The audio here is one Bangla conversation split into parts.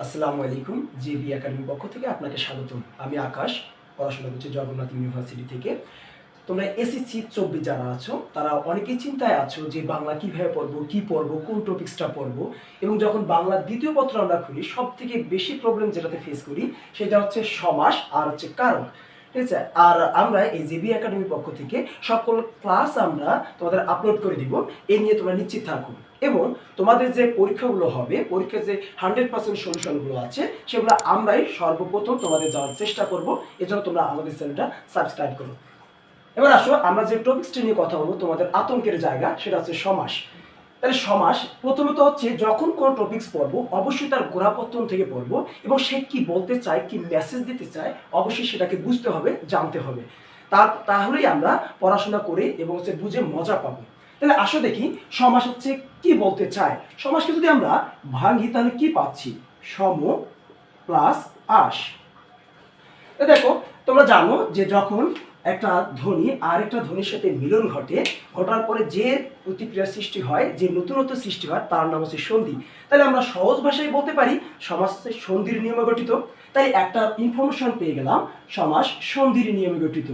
আসসালামু আলাইকুম। জিবি একাডেমির পক্ষ থেকে আপনাকে স্বাগতম। আমি আকাশ, পড়াশোনা করছি জগন্নাথ ইউনিভার্সিটি থেকে। তোমরা এসএসসি 24 যারা আছো তারা অনেকেই চিন্তায় আছো যে বাংলা কিভাবে পড়বো, কি পড়বো, কোন টপিক্সটা পড়বো। এবং যখন বাংলার দ্বিতীয় পত্র আমরা খুলি সব থেকে বেশি প্রবলেম যেটাতে ফেস করি সেটা হচ্ছে সমাস আর হচ্ছে কারক। ঠিক আছে, আর আমরা এই জিবি একাডেমির পক্ষ থেকে সকল ক্লাস আমরা তোমাদের আপলোড করে দিব। এ নিয়ে তোমরা নিশ্চিত থাকো। এবং তোমাদের যে পরীক্ষাগুলো হবে, পরীক্ষার যে 100% সলিউশনগুলো আছে সেগুলো আমরাই সর্বপ্রথম তোমাদের যাওয়ার চেষ্টা করব। এজন্য তোমরা আমাদের চ্যানেলটা সাবস্ক্রাইব করো। এবার আসো, আমরা যে টপিক্সটি নিয়ে কথা বলবো তোমাদের আতঙ্কের জায়গা, সেটা হচ্ছে সমাস। তাহলে সমাস প্রথমত হচ্ছে যখন কোনো টপিক্স পড়বো অবশ্যই তার গোড়াপত্তন থেকে পড়বো এবং সে কি বলতে চায়, কি মেসেজ দিতে চায় অবশ্যই সেটাকে বুঝতে হবে, জানতে হবে। তাহলেই আমরা পড়াশোনা করে এবং হচ্ছে বুঝে মজা পাবো। তাহলে আসো দেখি সমাস হচ্ছে কি বলতে চায়। সমাসকে যদি আমরা ভাঙি তাহলে কি পাচ্ছি? সম প্লাস আস। দেখো, তোমরা জানো যে যখন একটা ধ্বনি আর একটা ধ্বনির সাথে মিলন ঘটার পরে যে প্রতিক্রিয়ার সৃষ্টি হয়, যে নতুনত্ব সৃষ্টি হয় তার নাম হচ্ছে সন্ধি। তাহলে আমরা সহজ ভাষায় বলতে পারি সমাস হচ্ছে সন্ধির নিয়মে গঠিত। তাই একটা ইনফরমেশন পেয়ে গেলাম, সমাস সন্ধির নিয়মে গঠিত।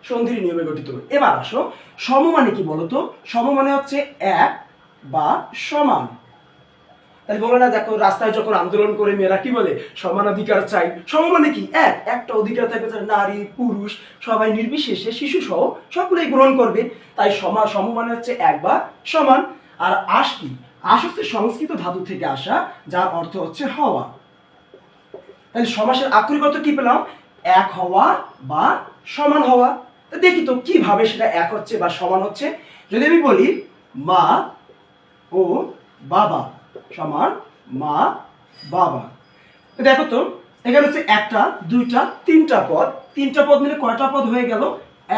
সন্ধির নিয়মে গঠিত। এবার আসো, সম মানে কি বলতো? সম মানে হচ্ছে এক বা সমান। তাই বলে না, দেখো রাস্তায় যখন আন্দোলন করে মেয়েরা কি বলে? সমান অধিকার চাই। সম মানে কি? একটা অধিকার থাকবে যে নারী পুরুষ সবাই নির্বিশেষে শিশু সহ সকলেই গ্রহণ করবে। তাই সম মানে হচ্ছে এক বা সমান। আর আস কি? আস হচ্ছে সংস্কৃত ধাতু থেকে আসা, যার অর্থ হচ্ছে হওয়া। তাহলে সমাসের আক্ষরিক অর্থ কি পেলাম? এক হওয়া বা সমান হওয়া। দেখি তো কিভাবে সেটা এক হচ্ছে বা সমান হচ্ছে। যদি আমি বলি মা ও বাবা সমান মা বাবা, দেখো তো এখানে হচ্ছে একটা, দুইটা, তিনটা পদ। তিনটা পদ মিলে কয়টা পদ হয়ে গেল?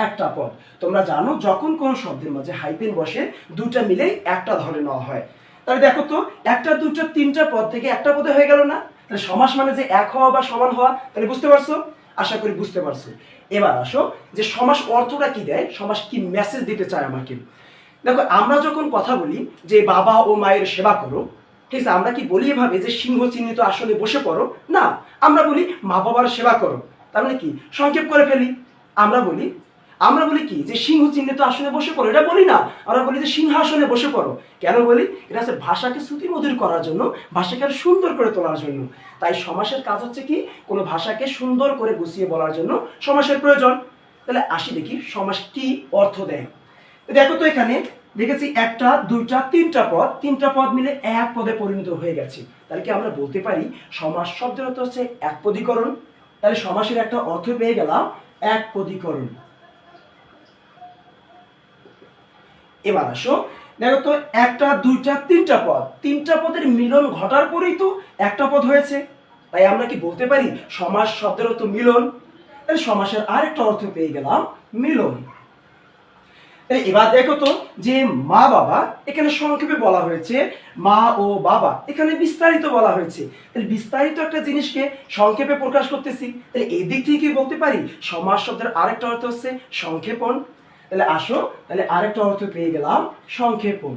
একটা পদ। তোমরা জানো যখন কোন শব্দের মাঝে হাইফেন বসে দুটা মিলেই একটা ধরে নেওয়া হয়। তাহলে দেখো তো একটা, দুটা, তিনটা পদ থেকে একটা পদে হয়ে গেল না? তাহলে সমাস মানে যে এক হওয়া বা সমান হওয়া। তাহলে বুঝতে পারছো? আশা করি বুঝতে পারছো। এবার আসো যে সমাস অর্থটা কি দেয়, সমাস কি মেসেজ দিতে চায় আমাকে। দেখো, আমরা যখন কথা বলি যে বাবা ও মায়ের সেবা করো, ঠিক আছে, আমরা কি বলি এভাবে যে সিংহ চিহ্নিত আসনে বসে পড়ো? না, আমরা বলি মা বাবার সেবা করো। তার মানে কি? সংক্ষেপ করে ফেলি। আমরা বলি কি যে সিংহ চিহ্নিত আসনে বসে পড়ো, এটা বলি না। আমরা বলি যে সিংহাসনে বসে পড়ো। কেন বলি? এটা হচ্ছে ভাষাকে শ্রুতিমধুর করার জন্য, ভাষাকে আরো সুন্দর করে তোলার জন্য। তাই সমাসের কাজ হচ্ছে কি? কোনো ভাষাকে সুন্দর করে গুছিয়ে বলার জন্য সমাসের প্রয়োজন। তাহলে আসি দেখি সমাস কি অর্থ দেয়। দেখো তো এখানে দেখেছি একটা, দুইটা, তিনটা পদ মিলে এক পদে পরিণত হয়ে গেছে। তাহলে কি আমরা বলতে পারি সমাস শব্দের অর্থ হচ্ছে এক পদীকরণ? তাহলে সমাসের একটা অর্থ পেয়ে গেলাম, এক পদীকরণ। এবার আসো, দেখো তো একটা, দুইটা, তিনটা পদের মিলন ঘটার পরেই তো একটা পদ হয়েছে। তাই আমরা কি বলতে পারি সমাস শব্দের অর্থ মিলন? তাহলে সমাসের আরেকটা অর্থ পেয়ে গেলাম, মিলন। এবার দেখো তো যে মা বাবা এখানে সংক্ষেপে বলা হয়েছে, মা ও বাবা এখানে বিস্তারিত বলা হয়েছে। তাহলে বিস্তারিত একটা জিনিসকে সংক্ষেপে প্রকাশ করতেছি। তাহলে এই দিক থেকে কি বলতে পারি সমাস শব্দের আরেকটা অর্থ হচ্ছে সংক্ষেপণ। তাহলে আসো, তাহলে আরেকটা অর্থ পেয়ে গেলাম, সংক্ষেপণ।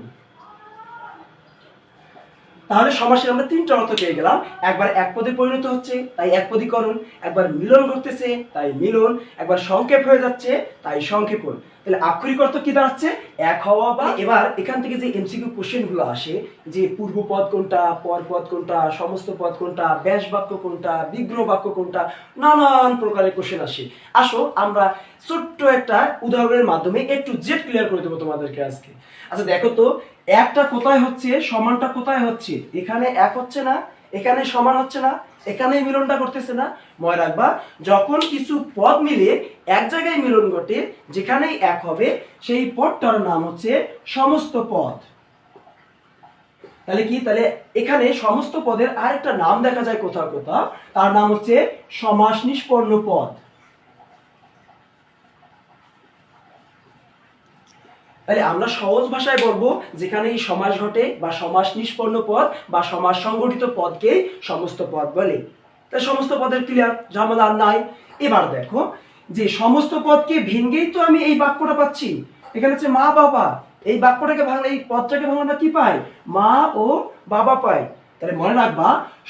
তাহলে সমাসের আমরা তিনটা অর্থ পেয়ে গেলাম। একবার এক পদে পরিণত হচ্ছে তাই এক পদীকরণ, একবার মিলন ঘটতেছে তাই মিলন, একবার সংক্ষেপ হয়ে যাচ্ছে তাই সংক্ষেপণ। তাহলে আক্ষরিক অর্থ কি দাঁড়াচ্ছে? এক হওয়া বা। এবার এখান থেকে যে এমসিকিউ কোশ্চেন গুলো আসে যে পূর্ব পদ কোনটা, পর পদ কোনটা, সমস্ত পদ কোনটা, ব্যাস বাক্য কোনটা, বিগ্রহ বাক্য কোনটা, নানান প্রকারের কোশ্চেন আসে। আসো আমরা ছোট্ট একটা উদাহরণের মাধ্যমে একটু জেড ক্লিয়ার করে দেবো তোমাদেরকে আজকে। আচ্ছা দেখো তো একটা কোথায় হচ্ছে, সমানটা কোথায় হচ্ছে? এখানে এক হচ্ছে না, এখানে সমান হচ্ছে না, এখানেই মিলনটা করতেছে না। মনে রাখবা যখন কিছু পদ মিলে এক জায়গায় মিলন ঘটে, যেখানেই এক হবে সেই পদটার নাম হচ্ছে সমস্ত পদ। তাহলে কি? তাহলে এখানে সমস্ত পদের আরেকটা নাম দেখা যায় কোথাও কোথাও, তার নাম হচ্ছে সমাস নিষ্পন্ন পদ। তাহলে আমরা সহজ ভাষায় বলবো যেখানে এই সমাস ঘটে বা সমাস নিষ্পন্ন পদ বা সমাস সংগঠিত পদকে সমস্ত পদ বলে। তাই সমস্ত পদের ক্লিয়ার, ঝামেলা আর নাই। এবার দেখো যে সমস্ত পদকে ভেঙেই তো আমি এই বাক্যটা পাচ্ছি। এখানে হচ্ছে মা বাবা, এই বাক্যটাকে ভাঙলে, এই পদটাকে ভাঙলে আমরা কি পাই? মা ও বাবা পাই। তাহলে মনে রাখবা,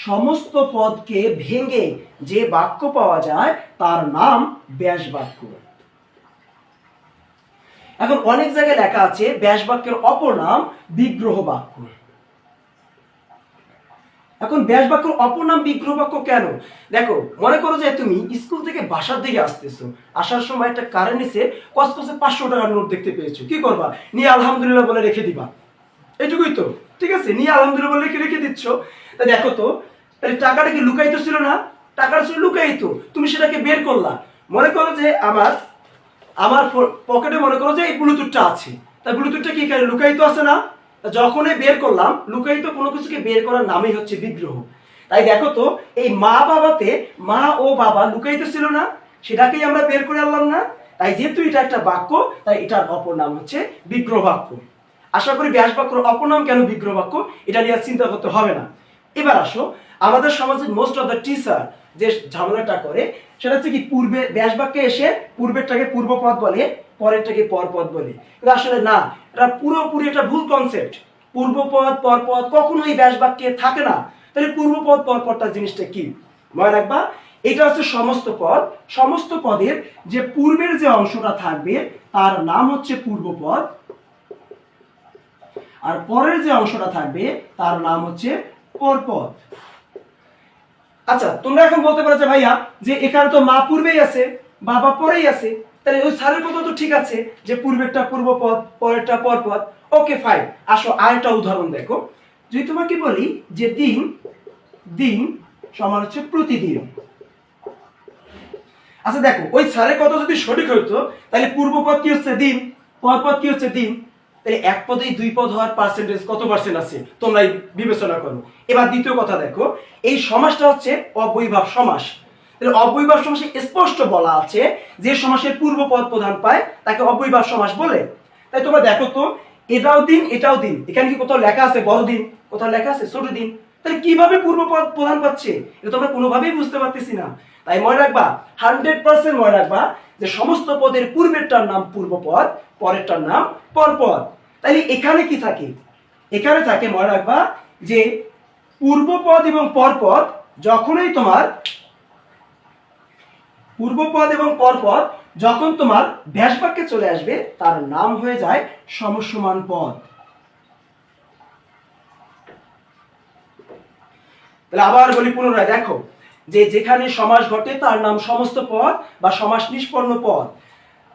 সমস্ত পদকে ভেঙে যে বাক্য পাওয়া যায় তার নাম ব্যাস বাক্য। এখন অনেক জায়গায় লেখা আছে ব্যাস বাক্যের অপর নাম বিগ্রহ বাক্য। এখন ব্যাস বাক্যের অপর নাম বিগ্রহ বাক্য কেন? দেখো, মনে করো যে তুমি স্কুল থেকে বাসার দিকে আসতেছো, আসার সময় একটা কারের নিচে কসকসে 500 টাকার নোট দেখতে পেয়েছো, কি করবা? নিয়ে আলহামদুলিল্লাহ বলে রেখে দিবা, এটুকুই তো, ঠিক আছে? নিয়ে আলহামদুলিল্লাহ বলে রেখে দিচ্ছ। তা দেখো তো, তাহলে টাকাটা কি লুকাইতো ছিল না? টাকাটা ছিল লুকাইতো, তুমি সেটাকে বের করলা। মনে করো যে আমার পকেটে মনে করো যে এই ব্লুটুথটা আছে, তা ব্লুটুথটা কি এখানে লুকাইতো আছে না? যখনই বের করলাম, লুকায়িত কোনো কিছুকে বের করার নামই হচ্ছে বিগ্রহ। তাই দেখো তো, এই মা বাবাতে মা ও বাবা লুকায়িত ছিল না, সেটাকেই আমরা বের করে আনলাম না? তাই যেহেতু এটা একটা বাক্য, তাই এটার অপর নাম হচ্ছে বিগ্রহ বাক্য। আশা করি ব্যাস বাক্যর অপর নাম কেন বিগ্রহ বাক্য এটা নিয়ে চিন্তা করতে হবে না। এবার আসো, আমাদের সমাজের মোস্ট অফ দ্য টিচার যে ঝামেলাটা করে সেটা হচ্ছে কি, পূর্বে ব্যাস বাক্যে এসে পূর্বেরটাকে পূর্বপদ বলে, পরেরটাকে পরপদ বলে। কিন্তু আসলে না, এটা পুরোপুরি একটা ভুল কনসেপ্ট। পূর্বপদ পরপদ কখনোই ব্যাস বাক্যে থাকে না। তাহলে পূর্বপদ পরপদটা জিনিসটা কি? মনে রাখবা, এটা হচ্ছে সমস্ত পদ। সমস্ত পদের যে পূর্বের যে অংশটা থাকবে তার নাম হচ্ছে পূর্বপদ, আর পরের যে অংশটা থাকবে তার নাম হচ্ছে পরপদ। আচ্ছা, তোমরা এখন বলতে পারো যে ভাইয়া, যে এখানে তো মা পূর্বেই আছে, বাবা পরেই আছে, তাহলে ওই স্যারের কথা তো ঠিক আছে যে পূর্বেরটা পূর্বপদ, পরেরটা পরপদ। ওকে ফাইন, আসো আরেকটা উদাহরণ দেখো। যদি তোমাকে বলি যে দিন, দিন সমান হচ্ছে প্রতিদিন। আচ্ছা দেখো, ওই স্যারের কথা যদি সঠিক হইতো তাহলে পূর্বপদ কি হচ্ছে? দিন। পরপদ কি হচ্ছে? দিন। তাহলে এক পদেই দুই পদ হওয়ার পার্সেন্টেজ কত পার্সেন্ট আছে তোমরা বিবেচনা করো। এবার দ্বিতীয় কথা দেখো, এই সমাসটা হচ্ছে অবয়ভাব সমাস। তাহলে অবয়ভাব সমাসে স্পষ্ট বলা আছে যে সমাসের পূর্বপদ প্রধান পায় তাকে অবয়ভাব সমাস বলে। তাই তোমরা দেখো তো, এটাও দিন এটাও দিন, এখানে কি কোথাও লেখা আছে বড় দিন, কোথাও লেখা আছে ছোট দিন? তাহলে কিভাবে পূর্বপদ প্রধান পাচ্ছে এটা তোমরা কোনোভাবেই বুঝতে পারতেছি না। তাই মনে রাখবা, 100% মনে রাখবা যে সমস্ত পদের পূর্বেরটার নাম পূর্বপদ, পরেরটার নাম পরপদ। তাহলে এখানে কি থাকে? এখানে থাকে, মনে রাখবা, যে পূর্বপদ এবং পরপদ যখনই তোমার পূর্বপদ এবং পরপদ যখন তোমার ব্যাস বাক্যে চলে আসবে তার নাম হয়ে যায় সমসমান পদ। তাহলে আবার বলি পুনরায়, দেখো যে যেখানে সমাস ঘটে তার নাম সমস্ত পদ বা সমাস নিষ্পন্ন পদ।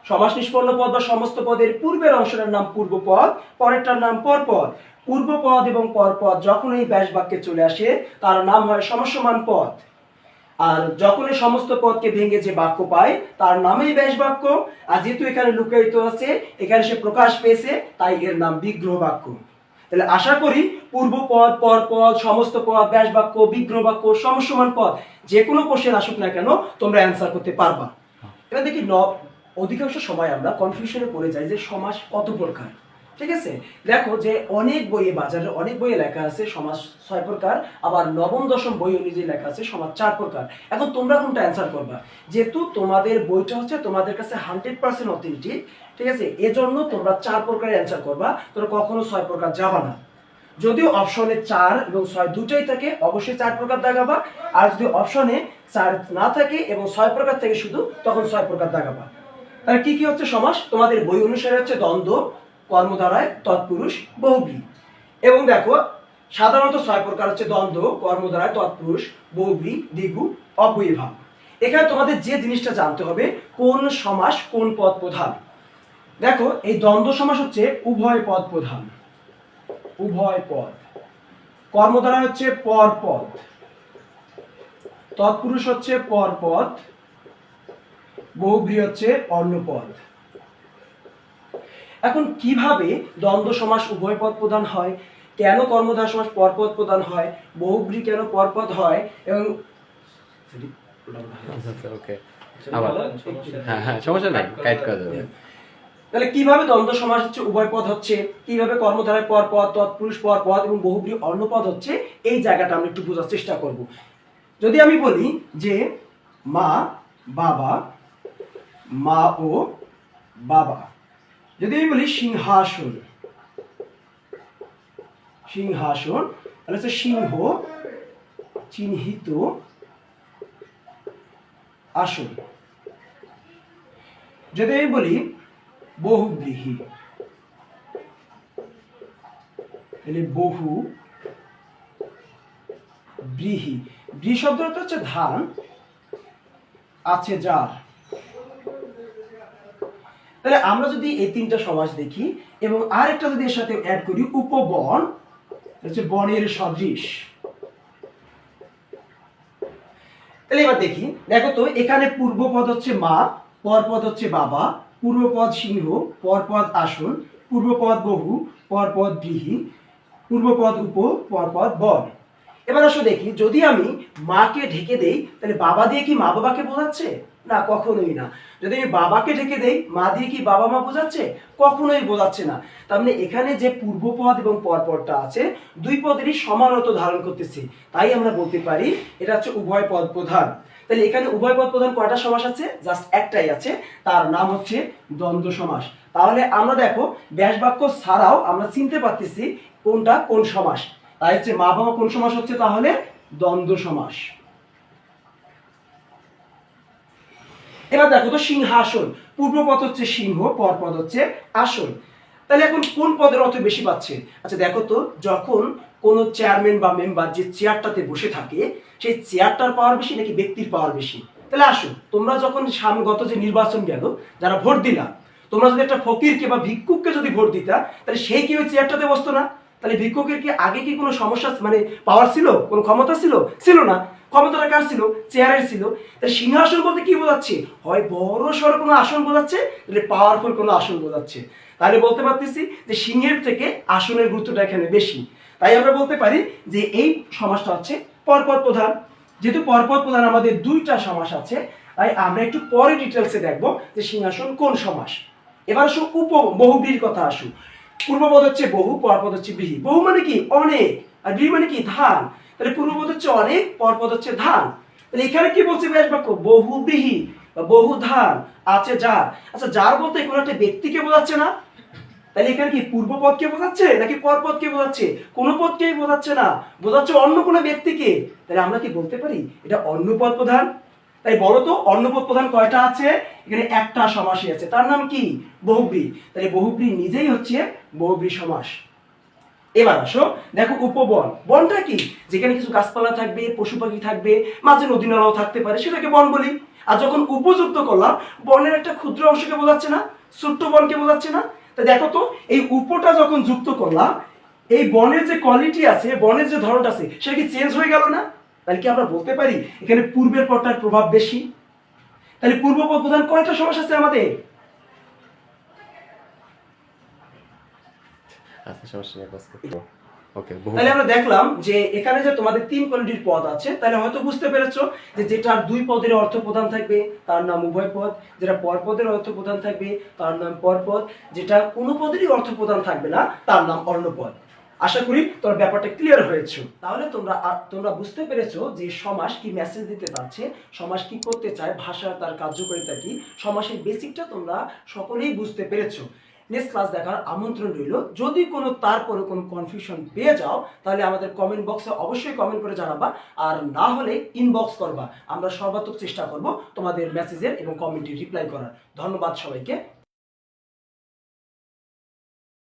সমাস নিষ্পন্ন পদ বা সমস্ত পদের পূর্বের অংশটার নাম পূর্বপদ, পরেরটার নাম পরপদ। পূর্বপদ এবং পরপদ যখন এই ব্যাস বাক্যে চলে আসে তার নাম হয় সমসমান পদ। আর যখন এই সমস্ত পদকে ভেঙে যে বাক্য পায় তার নামই ব্যাস বাক্য। আর যেহেতু এখানে লুকায়িত আছে, এখানে সে প্রকাশ পেয়েছে, তাই এর নাম বিগ্রহ বাক্য। তাহলে আশা করি পূর্বপদ, পরপদ, সমস্ত পদ, ব্যাস বাক্য, বিগ্রহ বাক্য, সমসমান পদ যে কোনো কোশ্চেন আসুক না কেন তোমরা অ্যান্সার করতে পারবা। এবার দেখি, অধিকাংশ সময় আমরা কনফিউশনে পড়ে যাই যে সমাস কত প্রকার। ঠিক আছে, দেখো যে অনেক বইয়ে, বাজারে অনেক বইয়ে লেখা আছে সমাস 6 প্রকার, আবার নবম দশম বই অনুযায়ী লেখা আছে সমাস 4 প্রকার। এখন তোমরা কোনটা অ্যান্সার করবা? যেহেতু তোমাদের বইটা হচ্ছে তোমাদের কাছে 100% অথেন্টিক, ঠিক আছে, এজন্য তোমরা 4 প্রকারের অ্যান্সার করবা, তোমরা কখনো 6 প্রকার যাবা না। যদিও অপশনে 4 এবং 6 দুটাই থাকে, অবশ্যই 4 প্রকার দাগাবা। আর যদি অপশনে 4 না থাকে এবং 6 প্রকার থেকে শুধু, তখন 6 প্রকার দাগাবা। তাহলে কি কি হচ্ছে সমাস? তোমাদের বই অনুসারে হচ্ছে দ্বন্দ্ব, কর্মধারায়, তৎপুরুষ, বহুব্রী। এবং দেখো, সাধারণত 6 প্রকার হচ্ছে দ্বন্দ্ব, কর্মধারায়, তৎপুরুষ, বহুব্রী, দ্বিগু, অব্যয়ীভাব। এখানে তোমাদের যে জিনিসটা জানতে হবে, কোন সমাস কোন পদ প্রধান। দেখো, এই দ্বন্দ্ব সমাস হচ্ছে উভয় পদ প্রধান, উভয় পদ। কর্মধারা হচ্ছে পরপদ, তৎপুরুষ হচ্ছে পরপদ, বহুব্রী হচ্ছে অন্যপদ। এখন কিভাবে দ্বন্দ্ব সমাস উভয় পদ প্রধান হয়, কেন কর্মধারয় সমাস পরপদ প্রধান হয়, বহুব্রী কেন পরপদ হয়, এবং তাহলে কিভাবে দ্বন্দ্ব সমাস হচ্ছে উভয় পদ হচ্ছে, কিভাবে কর্মধারয় পরপদ, তৎপুরুষ পরপদ এবং বহুব্রী অন্যপদ হচ্ছে, এই জায়গাটা আমরা একটু বোঝার চেষ্টা করব। যদি আমি বলি যে মা, বাবা, মা ও বাবা, যদি আমি বলি সিংহাসন, সিংহাসন, তাহলে হচ্ছে সিংহ চিহ্নিত আসন। যদি আমি বলি বহুব্রীহি, তাহলে বহু ব্রীহি, ব্রী শব্দটা হচ্ছে ধান, আছে যার। তাহলে আমরা যদি এই তিনটা সমাস দেখি এবং আরেকটা যদি এর সাথে অ্যাড করি উপবন, হচ্ছে বনের সদৃশ। তাহলে এবার দেখি, দেখো তো এখানে পূর্বপদ হচ্ছে মা, পরপদ হচ্ছে বাবা, পূর্বপদ সিংহ, পরপদ আসন, পূর্বপদ বহু, পরপদ ব্রীহি, পূর্বপদ উপ, পরপদ বন। এবার আসো দেখি, যদি আমি মাকে ঢেকে দেই তাহলে বাবা দিয়ে কি মা বাবাকে বোঝাচ্ছে? না, কখনোই না। যদি আমি বাবাকে ঢেকে দেই মা দিয়ে কি বাবা মা বোঝাচ্ছে? কখনোই বোঝাচ্ছে না। তার মানে এখানে যে পূর্বপদ এবং পরপদটা আছে দুই পদেরই সমান অর্থ ধারণ করতেছে, তাই আমরা বলতে পারি এটা হচ্ছে উভয় পদ প্রধান। তাহলে এখানে উভয় পদ প্রধান কয়টা সমাস আছে? জাস্ট একটাই আছে, তার নাম হচ্ছে দ্বন্দ্ব সমাস। তাহলে আমরা দেখো ব্যাস বাক্য ছাড়াও আমরা চিনতে পারতেছি কোনটা কোন সমাস। তাই হচ্ছে মা বাবা কোন সমাস হচ্ছে? তাহলে দ্বন্দ্ব সমাস। এবার দেখো তো সিংহাসন, পূর্বপদ হচ্ছে সিংহ, পরপদ হচ্ছে আসন। তাহলে এখন কোন পদের অর্থ বেশি পাচ্ছে? আচ্ছা দেখো তো, যখন কোন চেয়ারম্যান বা মেম্বার যে চেয়ারটাতে বসে থাকে সেই চেয়ারটার পাওয়ার বেশি নাকি ব্যক্তির পাওয়ার বেশি? তাহলে আসো, তোমরা যখন গত যে নির্বাচন গেল, যারা ভোট দিলা, তোমরা যদি একটা ফকিরকে বা ভিক্ষুককে যদি ভোট দিতা তাহলে সেই কি ওই চেয়ারটাতে বসতো না? তাহলে ভিক্ষুকের কি আগে কি কোনো সমস্যা মানে পাওয়ার ছিল, কোনো ক্ষমতা ছিল? ছিল না। ক্ষমতাটা কার ছিল? চেয়ারের ছিল। তাহলে সিংহাসন বলতে কি বোঝাচ্ছে? হয় বড় সড় কোনো আসন বোঝাচ্ছে, তাহলে পাওয়ারফুল কোনো আসন বোঝাচ্ছে। তাহলে বলতে পারতেছি যে সিংহের থেকে আসনের গুরুত্বটা এখানে বেশি। তাই আমরা বলতে পারি যে এই সমাসটা হচ্ছে পরপদ প্রধান। যেহেতু পরপদ প্রধান আমাদের দুইটা সমাস আছে, তাই আমরা একটু পরে ডিটেলসে দেখবো যে সিংহাসন কোন সমাস। এবার আসো বহুব্রীর কথা আসুক। পূর্বপদ হচ্ছে বহু, পরপদ হচ্ছে ব্রীহি। বহু মানে কি? অনেক। আর ব্রীহি মানে কি? ধান। তাহলে পূর্বপদ হচ্ছে অনেক, পরপদ হচ্ছে ধান। তাহলে এখানে কি বলছে ব্যাস বাক্য? বহু ব্রীহি বা বহু ধান, আছে যার। আচ্ছা, যার বলতে কোনো একটা ব্যক্তিকে বোঝাচ্ছে না। তাহলে এখানে কি পূর্বপদকে বোঝাচ্ছে নাকি পরপদকে বোঝাচ্ছে? কোনো পদকেই বোঝাচ্ছে না, বোঝাচ্ছে অন্য কোনো ব্যক্তিকে। তাহলে আমরা কি বলতে পারি এটা অন্য পদ প্রধান? তাই বলো তো অন্য পদ প্রধান কয়টা আছে? এখানে একটা সমাসই আছে, তার নাম কি? বহুব্রী। তাহলে বহুব্রী নিজেই হচ্ছে বহুব্রী সমাস। এবার আসো দেখো উপবন, বনটা কি? যেখানে কিছু গাছপালা থাকবে, পশু পাখি থাকবে, মাঝে নদী নালাও থাকতে পারে, সেটাকে বন বলি। আর যখন উপযুক্ত করলাম, বনের একটা ক্ষুদ্র অংশকে বোঝাচ্ছে না, ছোট্ট বনকে বোঝাচ্ছে না। তা দেখো তো এই উপটা যখন যুক্ত করলাম, এই বনের যে কোয়ালিটি আছে, বনের যে ধরনটা আছে, সেটা কি চেঞ্জ হয়ে গেল না? তাহলে কি আমরা বলতে পারি এখানে পূর্বের পদটার প্রভাব বেশি? তাহলে পূর্বপদ প্রধান কয়টা সমাস আছে আমাদের? তাহলে আমরা দেখলাম যে এখানে যে তোমাদের তিন কোয়ালিটির পদ আছে, তাহলে হয়তো বুঝতে পেরেছো যে যেটার দুই পদের অর্থ প্রধান থাকবে তার নাম উভয় পদ, যেটা পরপদের অর্থ প্রধান থাকবে তার নাম পরপদ, যেটা কোনো পদেরই অর্থ প্রধান থাকবে না তার নাম অন্যপদ। আশা করি তোমার ব্যাপারটা ক্লিয়ার হয়েছে। তাহলে তোমরা বুঝতে পেরেছো যে সমাস কি মেসেজ দিতে চাচ্ছে, সমাস কি করতে চায়, ভাষা তার কার্যকারিতা কি, সমাসের বেসিকটা তোমরা সকলেই বুঝতে পেরেছো। নেক্সট ক্লাস দেখার আমন্ত্রণ রইল। যদি তারপরে কোনো কনফিউশন পেয়ে যাও তাহলে আমাদের কমেন্ট বক্সে অবশ্যই কমেন্ট করে জানাবা, আর না হলে ইনবক্স করবা। আমরা সর্বাত্মক চেষ্টা করব তোমাদের মেসেজের এবং কমেন্টে রিপ্লাই করার। ধন্যবাদ সবাইকে।